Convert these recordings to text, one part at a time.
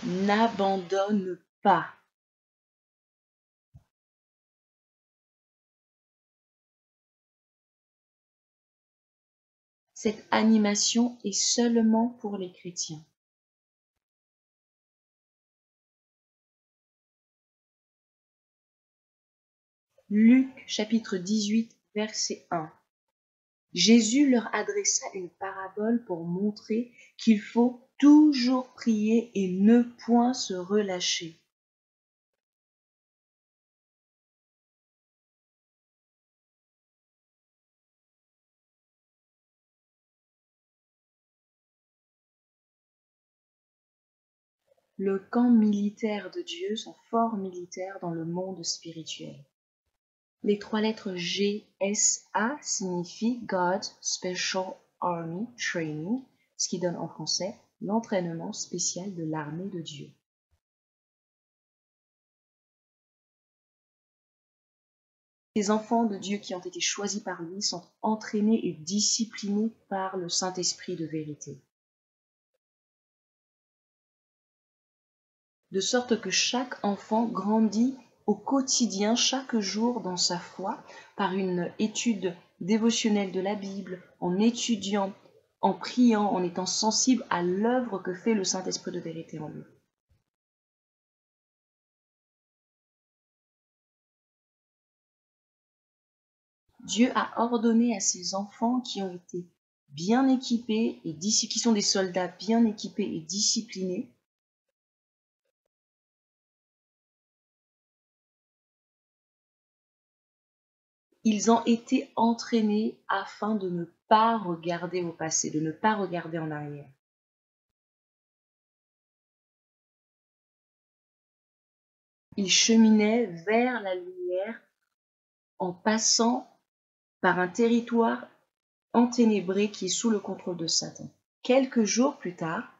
n'abandonne pas. Cette animation est seulement pour les chrétiens. Luc chapitre 18, verset 1. Jésus leur adressa une parabole pour montrer qu'il faut toujours prier et ne point se relâcher. Le camp militaire de Dieu, son fort militaire dans le monde spirituel. Les 3 lettres GSA signifient God Special Army Training, ce qui donne en français l'entraînement spécial de l'armée de Dieu. Les enfants de Dieu qui ont été choisis par lui sont entraînés et disciplinés par le Saint-Esprit de vérité. De sorte que chaque enfant grandit au quotidien, chaque jour dans sa foi, par une étude dévotionnelle de la Bible, en étudiant, en priant, en étant sensible à l'œuvre que fait le Saint-Esprit de vérité en lui. Dieu a ordonné à ses enfants qui ont été bien équipés et qui sont des soldats bien équipés et disciplinés, ils ont été entraînés afin de ne pas regarder au passé, de ne pas regarder en arrière. Ils cheminaient vers la lumière en passant par un territoire enténébré qui est sous le contrôle de Satan. Quelques jours plus tard,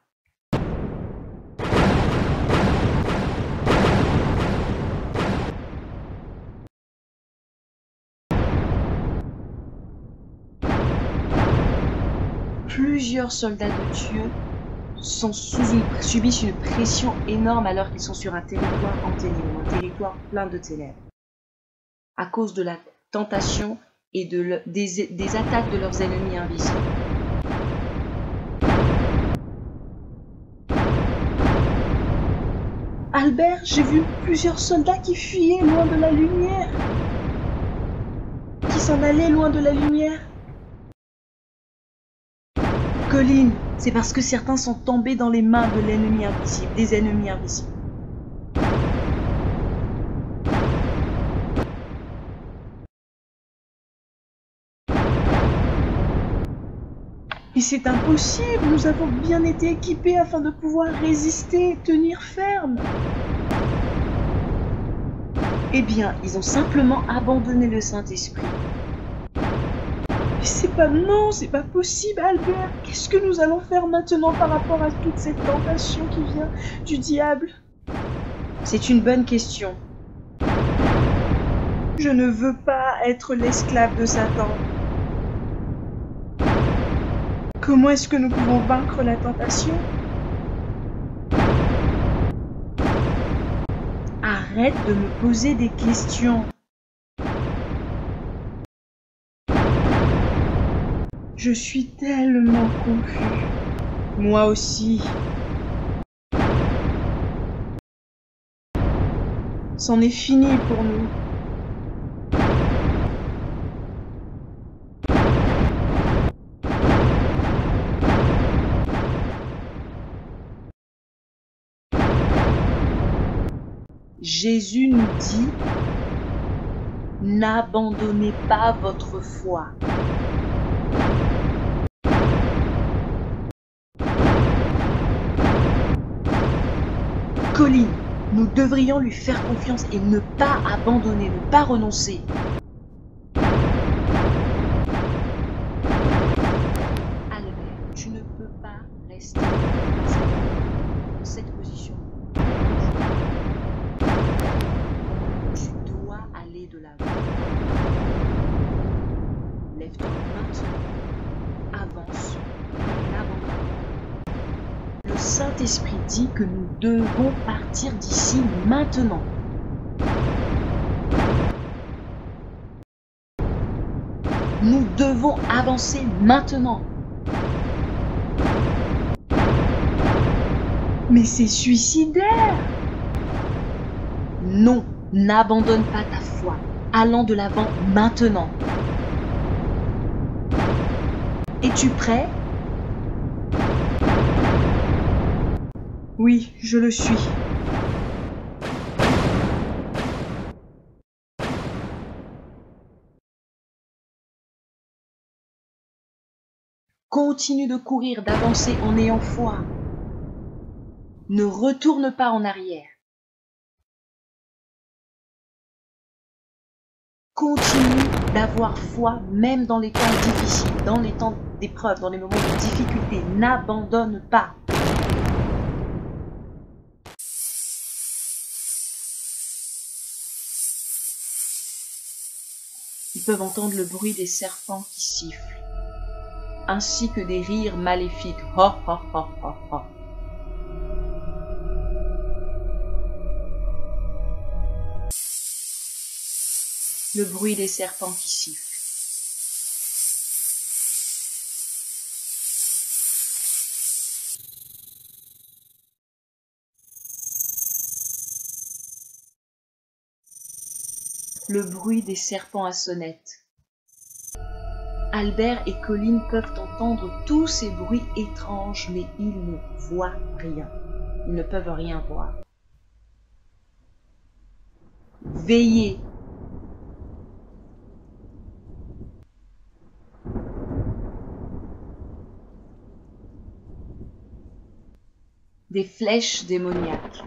plusieurs soldats de Dieu subissent une pression énorme alors qu'ils sont sur un territoire enténébré, un territoire plein de ténèbres, à cause de la tentation et des attaques de leurs ennemis invisibles. Albert, j'ai vu plusieurs soldats qui fuyaient loin de la lumière, qui s'en allaient loin de la lumière. Colline, c'est parce que certains sont tombés dans les mains de l'ennemi invisible, des ennemis invisibles. Et c'est impossible, nous avons bien été équipés afin de pouvoir résister, tenir ferme. Eh bien, ils ont simplement abandonné le Saint-Esprit. Mais c'est pas possible, Albert. Qu'est-ce que nous allons faire maintenant par rapport à toute cette tentation qui vient du diable? C'est une bonne question. Je ne veux pas être l'esclave de Satan. Comment est-ce que nous pouvons vaincre la tentation? Arrête de me poser des questions. Je suis tellement confus. Moi aussi. C'en est fini pour nous. Jésus nous dit, n'abandonnez pas votre foi. Colline, nous devrions lui faire confiance et ne pas abandonner, ne pas renoncer. Albert, tu ne peux pas rester dans cette position. Tu dois aller de l'avant. Lève-toi maintenant, avance, n'abandonne. Le Saint-Esprit dit que nous devons partir d'ici maintenant. Nous devons avancer maintenant. Mais c'est suicidaire! Non, n'abandonne pas ta foi, allant de l'avant maintenant. Es-tu prêt? Oui, je le suis. Continue de courir, d'avancer en ayant foi. Ne retourne pas en arrière. Continue d'avoir foi même dans les temps difficiles, dans les temps d'épreuve, dans les moments de difficulté. N'abandonne pas. Ils peuvent entendre le bruit des serpents qui sifflent, ainsi que des rires maléfiques. Ho, ho, ho, ho, ho. Le bruit des serpents qui sifflent. Le bruit des serpents à sonnette. Albert et Colline peuvent entendre tous ces bruits étranges, mais ils ne voient rien. Ils ne peuvent rien voir. Veillez. Des flèches démoniaques.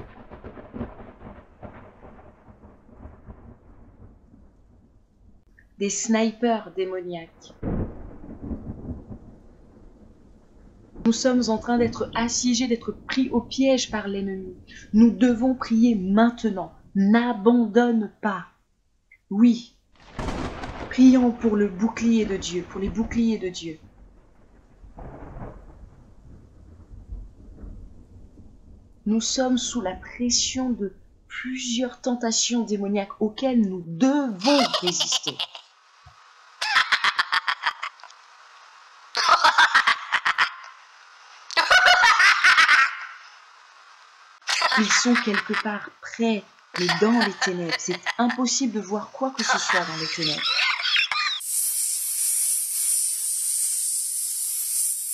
Des snipers démoniaques. Nous sommes en train d'être assiégés, d'être pris au piège par l'ennemi. Nous devons prier maintenant. N'abandonne pas. Oui, prions pour le bouclier de Dieu, pour les boucliers de Dieu. Nous sommes sous la pression de plusieurs tentations démoniaques auxquelles nous devons résister. Ils sont quelque part près, mais dans les ténèbres. C'est impossible de voir quoi que ce soit dans les ténèbres.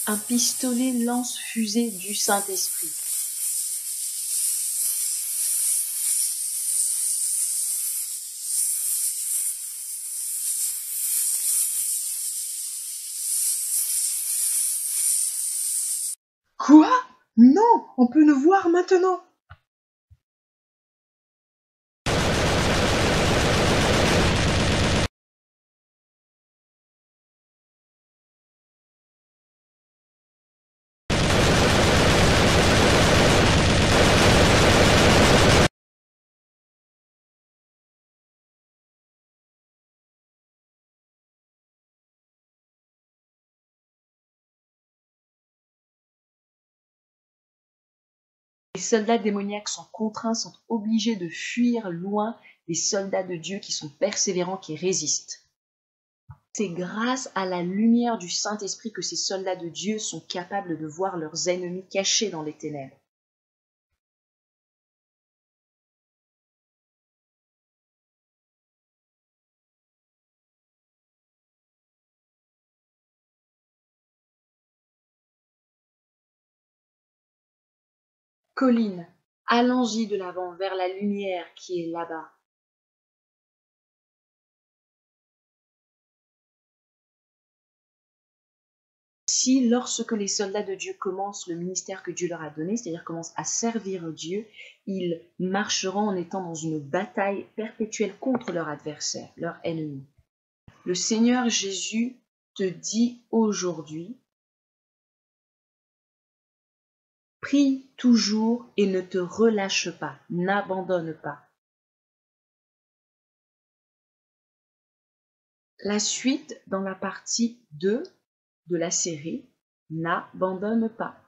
Un pistolet lance-fusée du Saint-Esprit. Quoi? Non, on peut nous voir maintenant. Les soldats démoniaques sont contraints, sont obligés de fuir loin des soldats de Dieu qui sont persévérants, qui résistent. C'est grâce à la lumière du Saint-Esprit que ces soldats de Dieu sont capables de voir leurs ennemis cachés dans les ténèbres. Colline, allons-y de l'avant vers la lumière qui est là-bas. Si lorsque les soldats de Dieu commencent le ministère que Dieu leur a donné, c'est-à-dire commencent à servir Dieu, ils marcheront en étant dans une bataille perpétuelle contre leur adversaire, leur ennemi. Le Seigneur Jésus te dit aujourd'hui, prie toujours et ne te relâche pas, n'abandonne pas. La suite dans la partie 2 de la série, n'abandonne pas.